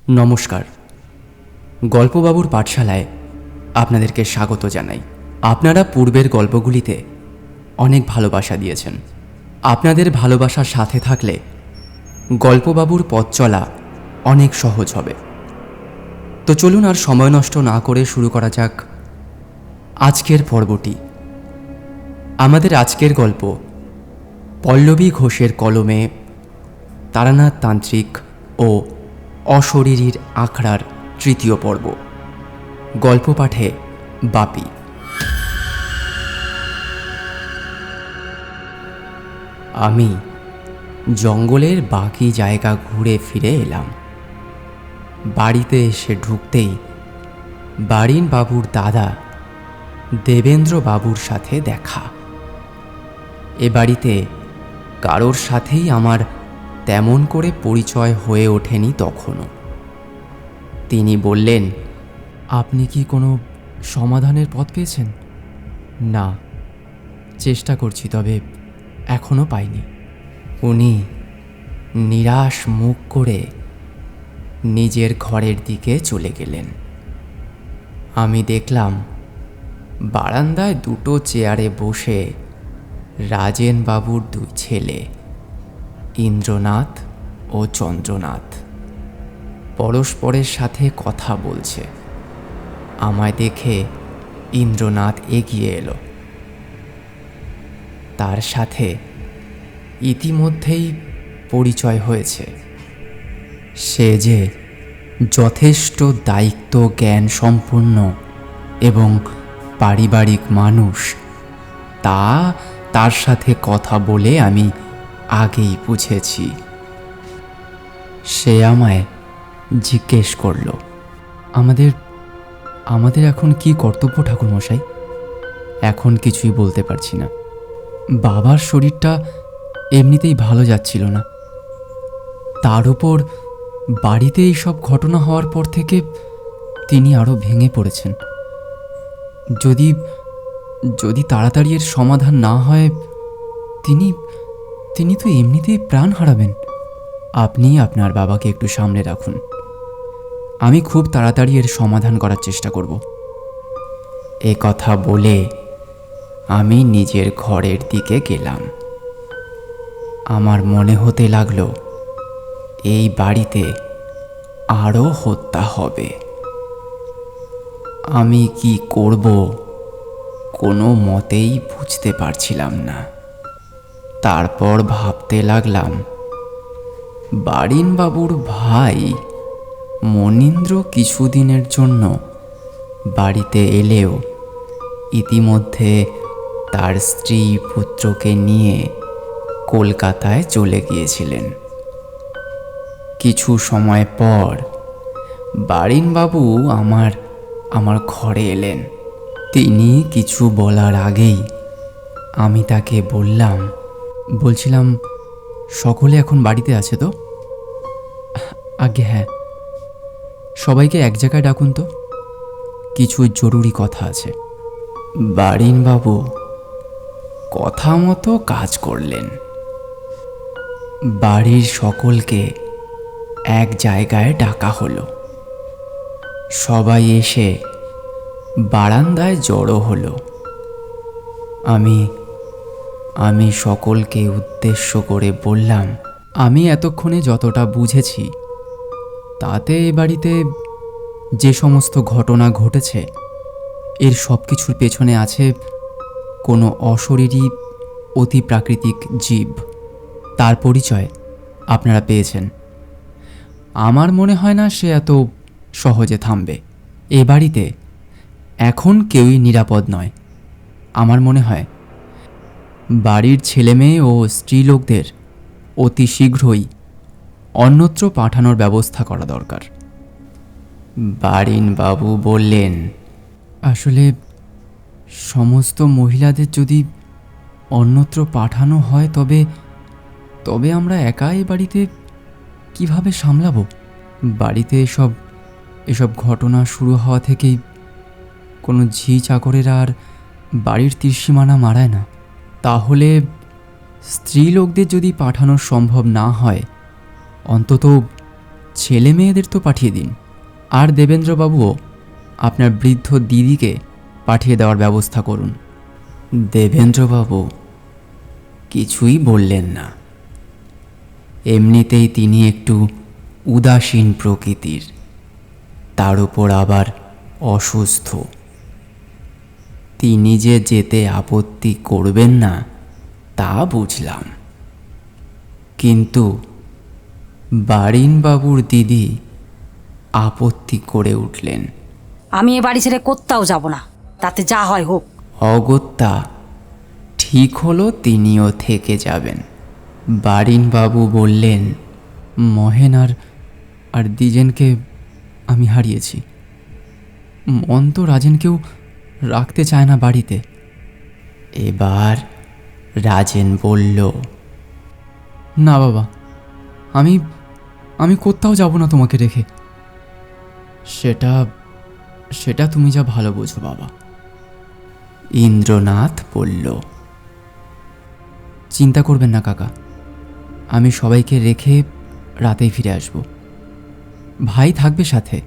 নমস্কার, গল্পবাবুর পাঠশালায় আপনাদেরকে স্বাগত জানাই। আপনারা পূর্বের গল্পগুলিতে অনেক ভালোবাসা দিয়েছেন। আপনাদের ভালোবাসার সাথে থাকলে গল্পবাবুর পথ চলা অনেক সহজ হবে। তো চলুন আর সময় নষ্ট না করে শুরু করা যাক আজকের পর্বটি। আমাদের আজকের গল্প পল্লবী ঘোষের কলমে তারানাথ তান্ত্রিক ও অশরীরীর আখড়ার তৃতীয় পর্ব। গল্প পাঠে বাপি। আমি জঙ্গলের বাকি জায়গা ঘুরে ফিরে এলাম। বাড়িতে এসে ঢুকতেই বারিন বাবুর দাদা দেবেন্দ্র বাবুর সাথে দেখা। এ বাড়িতে কারোর সাথেই আমার তেমন করে পরিচয় হয়ে ওঠেনি তখনও। তিনি বললেন, আপনি কি কোনো সমাধানের পথ পেয়েছেন? না, চেষ্টা করছি, তবে এখনও পাইনি। উনি নিরাশ মুখ করে নিজের ঘরের দিকে চলে গেলেন। আমি দেখলাম বারান্দায় দুটো চেয়ারে বসে রাজেন বাবুর দুই ছেলে ইন্দ্রনাথ ও চন্দ্রনাথ পরস্পরের সাথে কথা বলছে। আমায় দেখে ইন্দ্রনাথ এগিয়ে এলো। তার সাথে ইতিমধ্যেই পরিচয় হয়েছে। সে যে যথেষ্ট দায়িত্ব জ্ঞান সম্পন্ন এবং পারিবারিক মানুষ, তা তার সাথে কথা বলে আমি আগেই বুঝেছি। সে আমায় জিজ্ঞেস করল, আমাদের এখন কি কর্তব্য ঠাকুরমশাই? এখন কিছুই বলতে পারছি না। বাবার শরীরটা এমনিতেই ভালো যাচ্ছিল না, তার উপর বাড়িতে এই সব ঘটনা হওয়ার পর থেকে তিনি আরও ভেঙে পড়েছেন। যদি তাড়াতাড়ি এর সমাধান না হয়, তিনি তো এমনিতেই প্রাণ হারাবেন। আপনি আপনার বাবাকে একটু সামনে রাখুন, আমি খুব তাড়াতাড়ি এর সমাধান করার চেষ্টা করব। এ কথা বলে আমি নিজের ঘরের দিকে গেলাম। আমার মনে হতে লাগলো এই বাড়িতে আরও হত্যা হবে। আমি কি করব কোনো মতেই বুঝতে পারছিলাম না। তারপর ভাবতে লাগলাম, বারিন বাবুর ভাই মনীন্দ্র কিছুদিনের জন্য বাড়িতে এলেও ইতিমধ্যে তার স্ত্রী পুত্রকে নিয়ে কলকাতায় চলে গিয়েছিলেন। কিছু সময় পর বারিনবাবু আমার ঘরে এলেন। তিনি কিছু বলার আগেই আমি তাকে বলছিলাম, সকলে এখন বাড়িতে আছে তো? আগে হ্যাঁ, সবাইকে এক জায়গায় ডাকুন তো, কিছু জরুরি কথা আছে। বারিনবাবু কথা মতো কাজ করলেন। বাড়ির সকলকে এক জায়গায় ডাকা হলো। সবাই এসে বারান্দায় জড়ো হলো। আমি সকলকে উদ্দেশ্য করে বললাম, আমি এতক্ষণে যতটা বুঝেছি তাতে এ বাড়িতে যে সমস্ত ঘটনা ঘটেছে, এর সব কিছুর পেছনে আছে কোনো অশরীরী অতি প্রাকৃতিক জীব। তার পরিচয় আপনারা পেয়েছেন। আমার মনে হয় না সে এত সহজে থামবে। এ বাড়িতে এখন কেউই নিরাপদ নয়। আমার মনে হয় বাড়ির ছেলেমেয়ে ও স্ত্রীলোকদের অতি শীঘ্রই অন্যত্র পাঠানোর ব্যবস্থা করা দরকার। বারিনবাবু বললেন, আসলে সমস্ত মহিলাদের যদি অন্যত্র পাঠানো হয়, তবে আমরা একাই বাড়িতে কিভাবে সামলাবো? বাড়িতে এসব ঘটনা শুরু হওয়া থেকেই কোনো ঝি চাকরেরা আর বাড়ির ত্রিসীমানা মারায় না। তাহলে স্ত্রীলোকদের যদি পাঠানো সম্ভব না হয়, অন্তত ছেলে মেয়েদের তো পাঠিয়ে দিন, আর দেবেন্দ্রবাবুও আপনার বৃদ্ধ দিদিকে পাঠিয়ে দেওয়ার ব্যবস্থা করুন। দেবেন্দ্রবাবু কিছুই বললেন না। এমনিতেই তিনি একটু উদাসীন প্রকৃতির, তার উপর আবার অসুস্থ। তিনি যে যেতে আপত্তি করবেন না তা বুঝলাম, কিন্তু বারিনবাবুর দিদি আপত্তি করে উঠলেন। আমি এ বাড়ি ছেড়ে কোথাও যাব না, তাতে যা হয় হোক। অগত্যা ঠিক হলো তিনিও থেকে যাবেন। বারিনবাবু বললেন, মহেন আর দ্বিজেনকে আমি হারিয়েছি। মন তো রাজেনকেও রাখতে চায় না বাড়িতে। এবার রাজেন বলল, না বাবা, আমি আমি কোথাও যাব না তোমাকে রেখে। সেটা সেটা তুমি যা ভালো বোঝো বাবা। ইন্দ্রনাথ বলল, চিন্তা করবেন না কাকা, আমি সবাইকে রেখে রাতেই ফিরে আসব। ভাই থাকবে সাথে।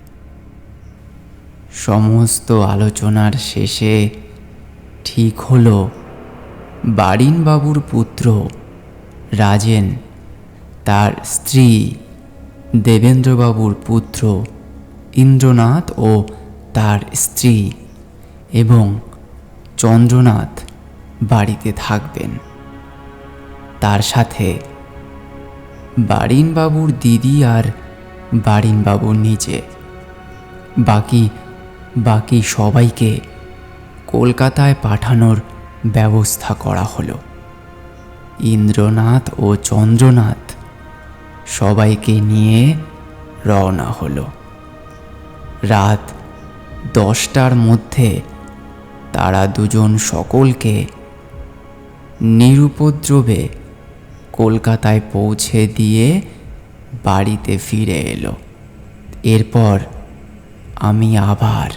সমস্ত আলোচনার শেষে ঠিক হলো বারিনবাবুর পুত্র রাজেন তার স্ত্রী দেবেন্দ্রবাবুর পুত্র ইন্দ্রনাথ ও তার স্ত্রী এবং চন্দ্রনাথ বাড়িতে থাকবেন। তার সাথে বারিনবাবুর দিদি আর বারিনবাবু নিজে। বাকি সবাইকে কলকাতায় পাঠানোর ব্যবস্থা করা হলো। ইন্দ্রনাথ ও চন্দ্রনাথ সবাইকে নিয়ে রওনা হলো। রাত 10টার মধ্যে তারা দুজন সকলকে নিরুপদ্রবে কলকাতায় পৌঁছে দিয়ে বাড়িতে ফিরে এলো। এরপর আমি আবার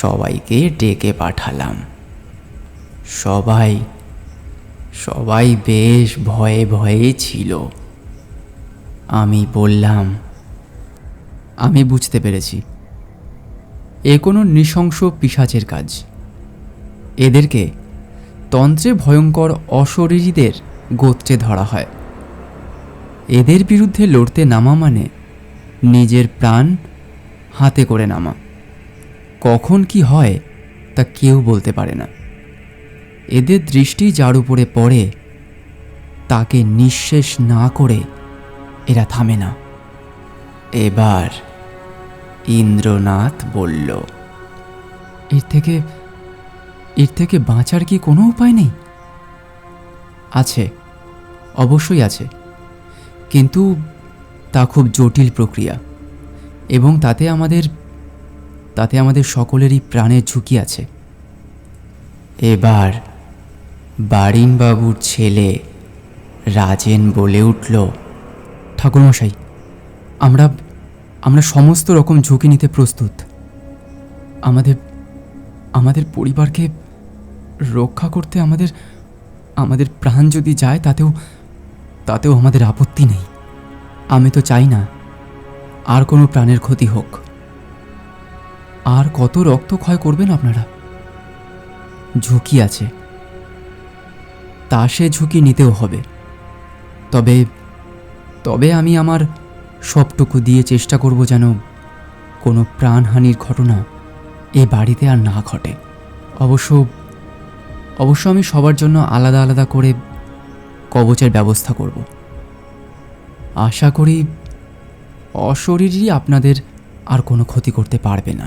সবাইকে ডেকে পাঠালাম। সবাই বেশ ভয়ে ভয়ে ছিল। আমি বললাম, আমি বুঝতে পেরেছি, এ কোনো নৃশংস পিশাচের কাজ। এদেরকে তন্ত্রে ভয়ঙ্কর অশরীরীদের গোত্রে ধরা হয়। এদের বিরুদ্ধে লড়তে নামা মানে নিজের প্রাণ হাতে করে নামা। কখন কি হয় তা কেউ বলতে পারে না। এদের দৃষ্টি যার উপরে পড়ে তাকে নিঃশেষ না করে এরা থামে না। এবার ইন্দ্রনাথ বলল, এর থেকে বাঁচার কি কোনো উপায় নেই? আছে, অবশ্যই আছে, কিন্তু তা খুব জটিল প্রক্রিয়া এবং তাতে আমাদের সকলেরই প্রাণের ঝুঁকি আছে। এবার বারিনবাবুর ছেলে রাজেন বলে উঠল, ঠাকুরমশাই, আমরা সমস্ত রকম ঝুঁকি নিতে প্রস্তুত। আমাদের পরিবারকে রক্ষা করতে আমাদের প্রাণ যদি যায় তাতেও আমাদের আপত্তি নেই। আমি তো চাই না আর কোনো প্রাণের ক্ষতি হোক। আর কত রক্তক্ষয় করবেন আপনারা? ঝুঁকি আছে, তা সে ঝুঁকি নিতেও হবে। তবে আমি আমার সবটুকু দিয়ে চেষ্টা করব যেন কোনো প্রাণহানির ঘটনা এ বাড়িতে আর না ঘটে। অবশ্য আমি সবার জন্য আলাদা আলাদা করে কবচের ব্যবস্থা করব। আশা করি অশরীরী আপনাদের আর কোনো ক্ষতি করতে পারবে না।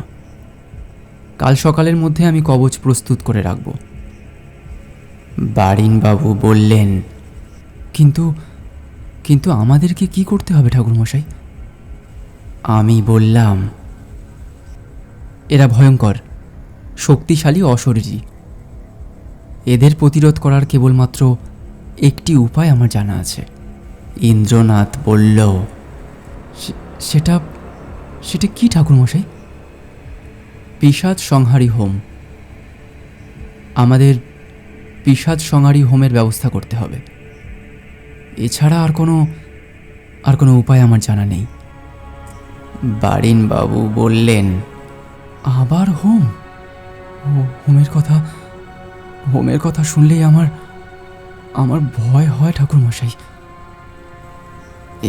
কাল সকালের মধ্যে আমি কবচ প্রস্তুত করে রাখব। বারিনবাবু বললেন, কিন্তু আমাদেরকে কি করতে হবে ঠাকুরমশাই? আমি বললাম, এরা ভয়ঙ্কর শক্তিশালী অশরীরী। এদের প্রতিরোধ করার কেবলমাত্র একটি উপায় আমার জানা আছে। ইন্দ্রনাথ বলল, সেটা কি ঠাকুরমশাই? পিশাচ সংহারী হোম। আমাদের পিশাচ সংহারী হোমের ব্যবস্থা করতে হবে। এছাড়া আর কোনো উপায় আমার জানা নেই। বারিনবাবু বললেন, আবার হোম? হোমের কথা শুনলেই আমার আমার ভয় হয় ঠাকুরমশাই।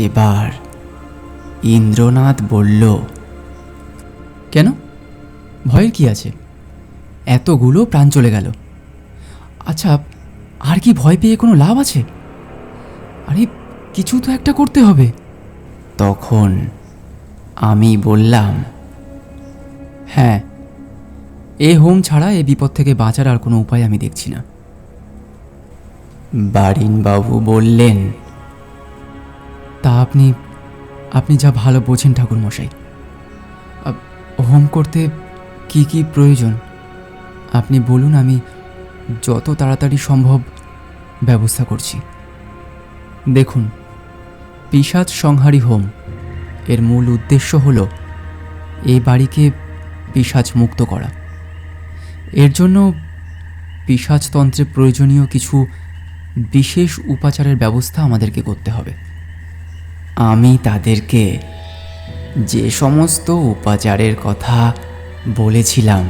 এবার ইন্দ্রনাথ বলল, কেন, ভয়ের কি আছে? এতগুলো প্রাণ চলে গেল। আচ্ছা, আর কি ভয় পেয়ে কোনো লাভ আছে? আরে কিছু তো একটা করতে হবে। তখন আমি বললাম, হ্যাঁ, এ হোম ছাড়া এ বিপদ থেকে বাঁচার আর কোনো উপায় আমি দেখছি না। বারিনবাবু বললেন, তা আপনি যা ভালো বোঝেন ঠাকুরমশাই। হোম করতে কি কি প্রয়োজন আপনি বলুন, আমি যত তাড়াতাড়ি সম্ভব ব্যবস্থা করছি। দেখুন, পিশাচ সংহারী হোম এর মূল উদ্দেশ্য হল এই বাড়িকে পিশাচ মুক্ত করা। এর জন্য পিশাচতন্ত্রে প্রয়োজনীয় কিছু বিশেষ উপাচারের ব্যবস্থা আমাদেরকে করতে হবে। আমি তাদেরকে যে সমস্ত উপাচারের কথা বলেছিলাম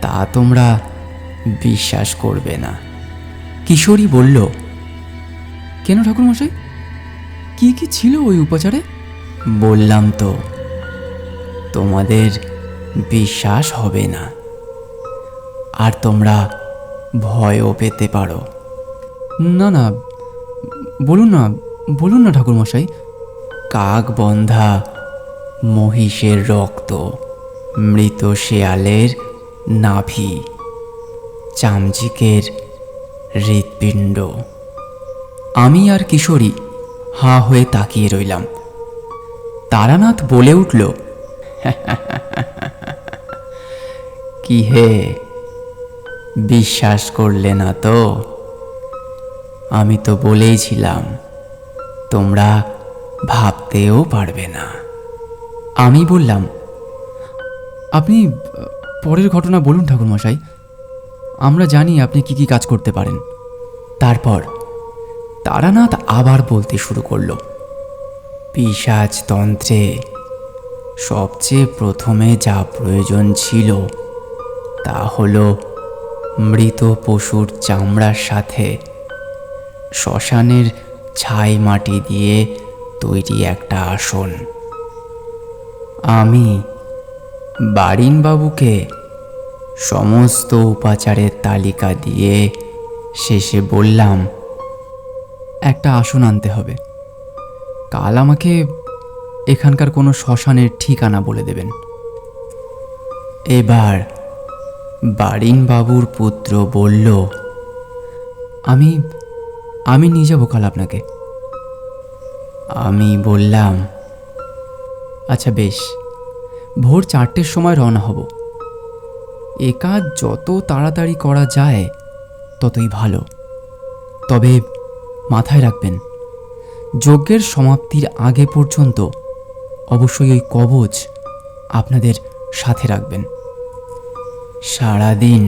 তা তোমরা বিশ্বাস করবে না। কিশোরী বলল, কেন ঠাকুরমশাই, কি কি ছিল ওই উপাচারে? বললাম তো, তোমাদের বিশ্বাস হবে না, আর তোমরা ভয়ও পেতে পারো। না না, বলুন না ঠাকুরমশাই। কাক বন্ধা মহিষের রক্ত, মৃত শেয়ালের নাভি, চামচিকের হৃৎপিণ্ড। আমি আর কিশোরী হাঁ হয়ে তাকিয়ে রইলাম। তারানাথ বলে উঠল, কি হে, বিশ্বাস করলে না তো? আমি তো বলেইছিলাম তোমরা ভাবতেও পারবে না। আমি বললাম, আপনি পরের ঘটনা বলুন ঠাকুরমশাই, আমরা জানি আপনি কি কি কাজ করতে পারেন। তারপর তারানাথ আবার বলতে শুরু করল, পিশাচতন্ত্রে সবচেয়ে প্রথমে যা প্রয়োজন ছিল তা হল মৃত পশুর চামড়ার সাথে শ্মশানের ছাই মাটি দিয়ে তৈরি একটা আসন। আমি বারিনবাবুকে সমস্ত উপাচারের তালিকা দিয়ে শেষে বললাম, একটা আসন আনতে হবে। কাল আমাকে এখানকার কোনো শ্মশানের ঠিকানা বলে দেবেন। এবার বারিনবাবুর পুত্র বলল, আমি নিয়ে যাবো কাল আপনাকে। আমি বললাম, আচ্ছা বেশ, ভোর 4টের সময় রওনা হব। এ কাজ যত তাড়াতাড়ি করা যায় ততই ভালো। তবে মাথায় রাখবেন, যজ্ঞের সমাপ্তির আগে পর্যন্ত অবশ্যই ওই কবচ আপনাদের সাথে রাখবেন। সারাদিন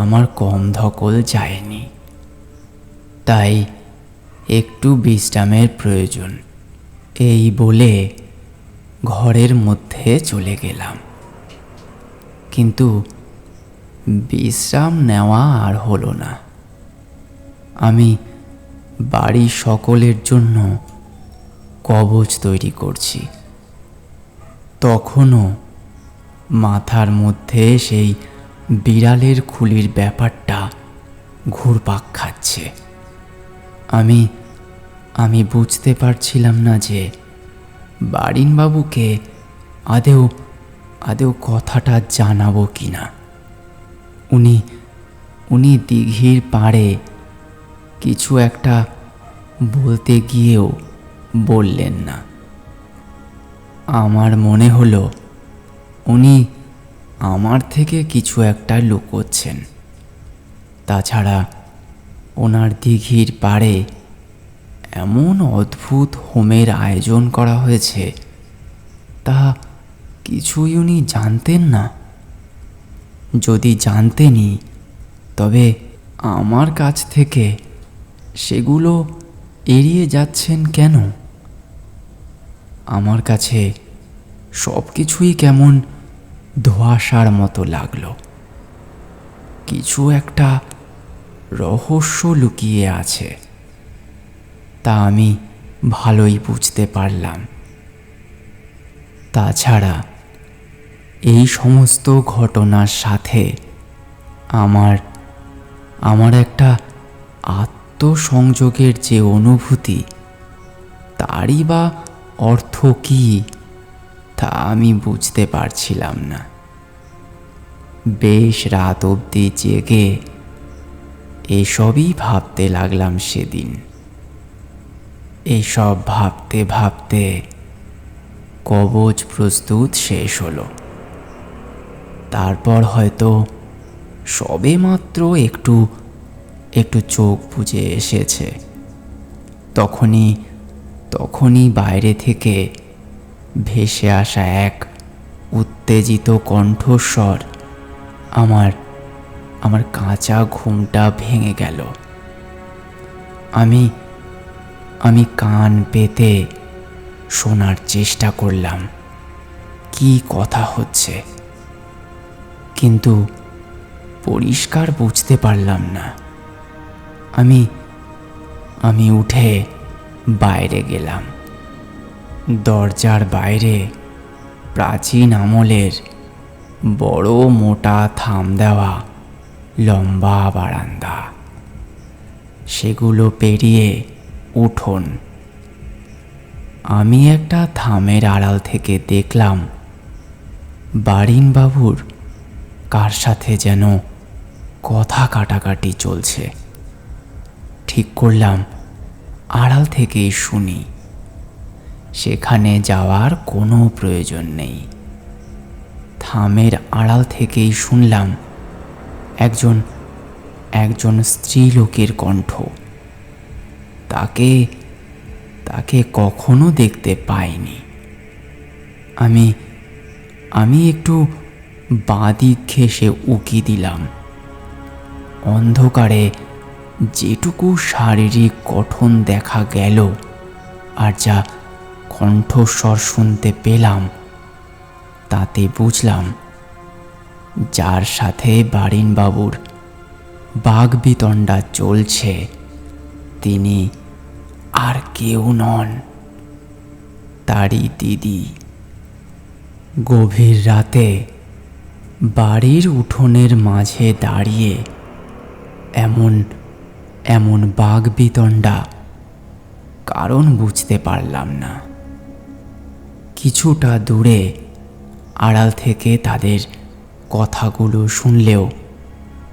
আমার কম ধকল যায়নি, তাই একটু বিশ্রামের প্রয়োজন। এই বলে ঘরের মধ্যে চলে গেলাম, কিন্তু বিশ্রাম নেওয়া আর হলো না। আমি বাড়ির সকলের জন্য কবচ তৈরি করছি। তখনও মাথার মধ্যে সেই বিড়ালের খুলির ব্যাপারটা ঘুরপাক খাচ্ছে। আমি বুঝতে পারছিলাম না যে বারিনবাবুকে আদেও কথাটা জানাবো কি না। উনি দিঘির পাড়ে কিছু একটা বলতে গিয়েও বললেন না। আমার মনে হলো উনি আমার থেকে কিছু একটা লুকোচ্ছেন। তাছাড়া ওনার দিঘির পাড়ে এমন অদ্ভুত হোমের আয়োজন করা হয়েছে তা কিছুই উনি জানতেন না। যদি জানতেনই তবে আমার কাছ থেকে সেগুলো এড়িয়ে যাচ্ছেন কেন? আমার কাছে সব কিছুই কেমন ধোঁয়াশার মতো লাগলো। কিছু একটা রহস্য লুকিয়ে আছে, তা আমি ভালোই বুঝতে পারলাম। তাছাড়া এই সমস্ত ঘটনার সাথে আমার একটা আত্মসংযোগের যে অনুভূতি, তারই বা অর্থ কী তা আমি বুঝতে পারছিলাম না। বেশ রাত অবধি জেগে এসবই ভাবতে লাগলাম সেদিন। এসব ভাবতে ভাবতে কবচ প্রস্তুত শেষ হলো। তারপর হয়তো সবেমাত্র একটু একটু চোখ বুজে এসেছে, তখনই বাইরে থেকে ভেসে আসা এক উত্তেজিত কণ্ঠস্বর আমার কাঁচা ঘুমটা ভেঙে গেল। আমি কান পেতে শোনার চেষ্টা করলাম কি কথা হচ্ছে, কিন্তু পরিষ্কার বুঝতে পারলাম না। আমি উঠে বাইরে গেলাম। দরজার বাইরে প্রাচীন আমলের বড় মোটা থাম দেওয়া লম্বা বারান্দা, সেগুলো পেরিয়ে উঠোন। আমি একটা থামের আড়াল থেকে দেখলাম বারিনবাবুর কার সাথে যেন কথা কাটাকাটি চলছে। ঠিক করলাম আড়াল থেকেই শুনি, সেখানে যাওয়ার কোনো প্রয়োজন নেই। থামের আড়াল থেকেই শুনলাম একজন স্ত্রীলোকের কণ্ঠ। তাকে কখনো দেখতে পাইনি। আমি একটু বাঁদিক ঘেঁষে উকি দিলাম। অন্ধকারে যেটুকু শারীরিক গঠন দেখা গেল আর যা কণ্ঠস্বর শুনতে পেলাম, তাতে বুঝলাম যার সাথে বারিনবাবুর বাগবিতণ্ডা চলছে তিনি আর কেউ নন, তারই দিদি। গভীর রাতে বাড়ির উঠোনের মাঝে দাঁড়িয়ে এমন বাগবিতণ্ডা, কারণ বুঝতে পারলাম না। কিছুটা দূরে আড়াল থেকে তাদের কথাগুলো শুনলেও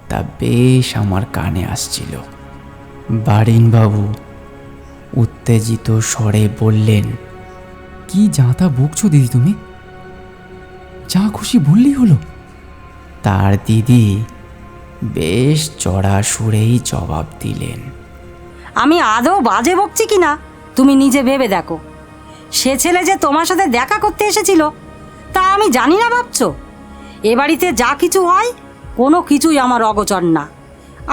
তা বেশ আমার কানে আসছিল। বারিনবাবু উত্তেজিত স্বরে বললেন, কি যা তা বকছো দিদি তুমি? যা খুশি বললেই হলো। তার দিদি বেশ চড়া সুরেই জবাব দিলেন, আমি আদৌ বাজে বকছি কিনা তুমি নিজে ভেবে দেখো। সে ছেলে যে তোমার সাথে দেখা করতে এসেছিল তা আমি জানি না ভাবছো? এ বাড়িতে যা কিছু হয় কোনো কিছুই আমার অগোচর না।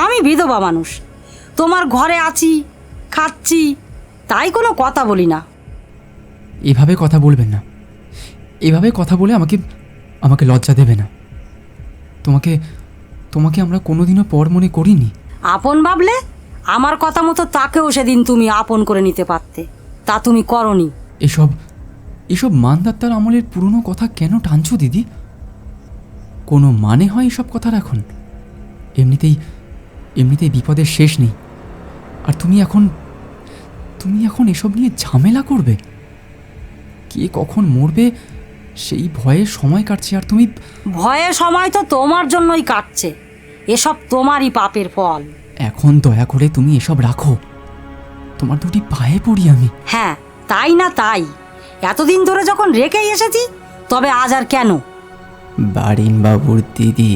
আমি বিধবা মানুষ, তোমার ঘরে আছি, খাচ্ছি, তাই কোনো কথা বলি না। এভাবে কথা বলবেন না। এভাবে কথা বলে আমাকে লজ্জা দেবে না। তোমাকে আমরা কোনোদিনও পর মনে করিনি। আপন ভাবলে আমার কথা মতো তাকেও সেদিন তুমি আপন করে নিতে পারতে, তা তুমি করনি। এসব মানদাত্তার আমলের পুরনো কথা কেন টানছো দিদি? কোনো মানে হয় এসব কথার এখন? এমনিতেই বিপদের শেষ নেই, আর তুমি এখন এসব নিয়ে ঝামেলা করবে? কে কখন মরবে সেই ভয়ে সময় কাটছে, আর তুমি... ভয়ের সময় তো তোমার জন্যই কাটছে। এসব তোমারই পাপের ফল। এখন দয়া করে তুমি এসব রাখো, তোমার দুটি পায়ে পড়ি আমি। হ্যাঁ, তাই না তাই, এতদিন ধরে যখন রেখেই এসেছি, তবে আজ আর কেন? বারিনবাবুর দিদি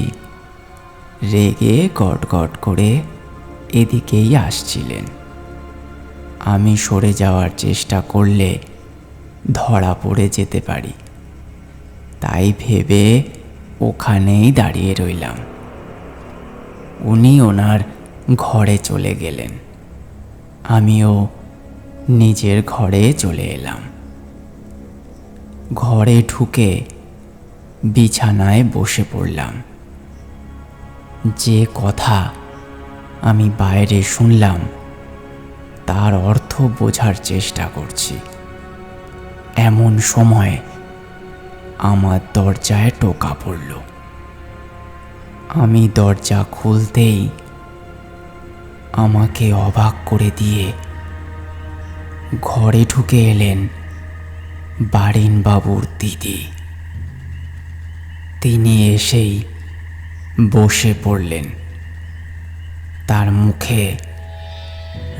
রেগে গটগট করে এদিকেই আসছিলেন। আমি সরে যাওয়ার চেষ্টা করলে ধরা পড়ে যেতে পারি, তাই ভেবে ওখানেই দাঁড়িয়ে রইলাম। উনি ওনার ঘরে চলে গেলেন, আমিও নিজের ঘরে চলে এলাম। ঘরে ঢুকে বিছানায় বসে পড়লাম। যে কথা আমি বাইরে শুনলাম তার অর্থ বোঝার চেষ্টা করছি। এমন সময় আমার দরজায় টোকা পড়ল। আমি দরজা খুলতেই আমাকে অবাক করে দিয়ে ঘরে ঢুকে এলেন বারিনবাবুর দিদি। তিনি এসেই বসে পড়লেন। তার মুখে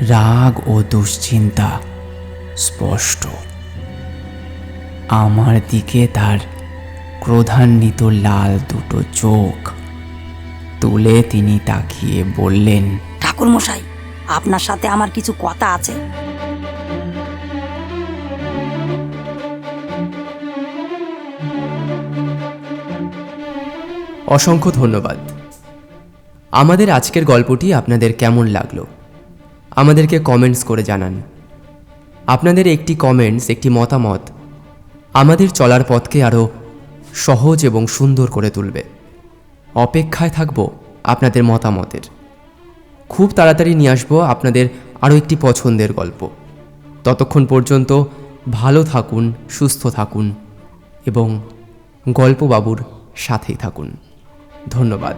রাগ ও দুশ্চিন্তা স্পষ্ট। আমার দিকে তার ক্রোধান্বিত লাল দুটো চোখ তুলে তিনি তাকিয়ে বললেন, ঠাকুরমশাই, আপনার সাথে আমার কিছু কথা আছে। অসংখ্য ধন্যবাদ। আমাদের আজকের গল্পটি আপনাদের কেমন লাগলো আমাদেরকে কমেন্টস করে জানান। আপনাদের একটি কমেন্টস, একটি মতামত আমাদের চলার পথকে আরও সহজ এবং সুন্দর করে তুলবে। অপেক্ষায় থাকব আপনাদের মতামতের। খুব তাড়াতাড়ি নিয়ে আসবো আপনাদের আরও একটি পছন্দের গল্প। ততক্ষণ পর্যন্ত ভালো থাকুন, সুস্থ থাকুন এবং গল্পবাবুর সাথেই থাকুন। ধন্যবাদ।